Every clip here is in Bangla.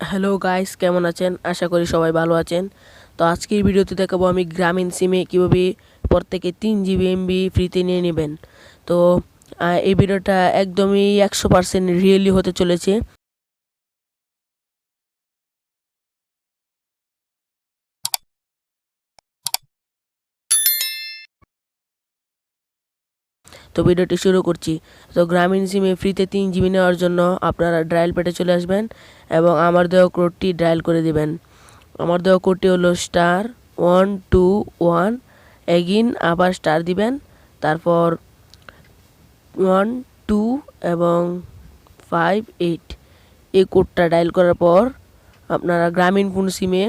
হ্যালো গাইস, কেমন আছেন? আশা করি সবাই ভালো আছেন। তো আজকের ভিডিওতে দেখাবো আমি গ্রামীণ সিমে কীভাবে প্রত্যেকে 3 GB MB ফ্রিতে নিয়ে নেবেন। তো এই ভিডিওটা একদমই 100% রিয়েলি হতে চলেছে। তো ভিডিওটি শুরু করছি। তো গ্রামীণ সিমে ফ্রিতে 3 GB নেওয়ার জন্য আপনারা ডায়াল প্যাডে চলে আসবেন এবং আমার দেওয়া কোডটি ডায়াল করে দিবেন। আমার দেওয়া কোডটি হলো *121, এগিন আবার স্টার দিবেন, তারপর 12 এবং 58 এই কোডটা ডায়াল করার পর আপনারা গ্রামীণ ফোন সিমে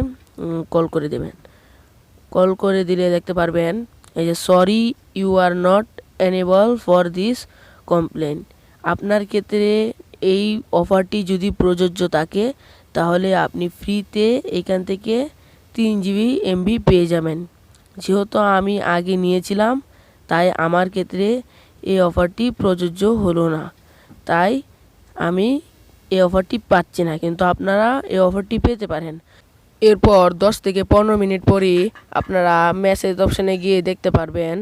কল করে দেবেন। কল করে দিলে দেখতে পারবেন এই যে sorry you are not enable for this complain. আপনার ক্ষেত্রে এই অফারটি যদি প্রযোজ্য থাকে তাহলে আপনি ফ্রিতে এখান থেকে 3 GB MB পেয়ে যাবেন। যেহেতু আমি আগে নিয়েছিলাম তাই আমার ক্ষেত্রে এই অফারটি প্রযোজ্য হলো না, তাই আমি এই অফারটি পাচ্ছি না, কিন্তু আপনারা এই অফারটি পেতে পারেন। এরপর 10 থেকে 15 মিনিট পরেই আপনারা মেসেজ অপশানে গিয়ে দেখতে পারবেন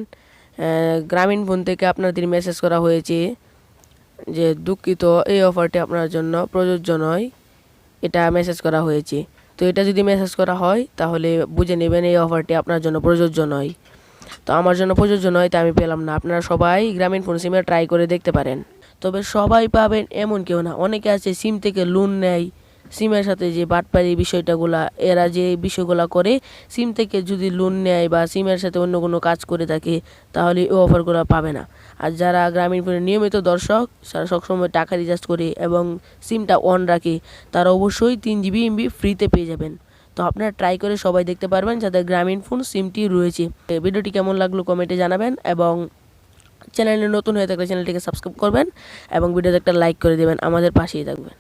গ্রামীণ ফোন থেকে আপনাদের মেসেজ করা হয়েছে যে দুঃখিত, এই অফারটি আপনার জন্য প্রযোজ্য নয়। এটা মেসেজ করা হয়েছে। তো এটা যদি মেসেজ করা হয় তাহলে বুঝে নেবেন এই অফারটি আপনার জন্য প্রযোজ্য নয়। তো আমার জন্য প্রযোজ্য নয়, তাই আমি পেলাম না। আপনারা সবাই গ্রামীণ ফোন সিমে ট্রাই করে দেখতে পারেন। তবে সবাই পাবেন এমন কেউ না। অনেকে আছে সিম থেকে লোন নেয়, সিমের সাথে যে বাটপারি বিষয়টাগুলা এরা যে বিষয়গুলো করে, সিম থেকে যদি লোন নেয় বা সিমের সাথে অন্য কোনো কাজ করে থাকে তাহলে এই অফারগুলো পাবে না। আর যারা গ্রামীণ ফোনের নিয়মিত দর্শক, যারা সবসময় টাকা রিচার্জ করে এবং সিমটা অন রাখে, তারা অবশ্যই 3 GB MB ফ্রিতে পেয়ে যাবেন। তো আপনারা ট্রাই করে সবাই দেখতে পারবেন যাদের গ্রামীণ ফোন সিমটি রয়েছে। ভিডিওটি কেমন লাগলো কমেন্টে জানাবেন এবং চ্যানেলে নতুন হয়ে থাকলে চ্যানেলটিকে সাবস্ক্রাইব করবেন এবং ভিডিওতে একটা লাইক করে দেবেন, আমাদের পাশেই থাকবেন।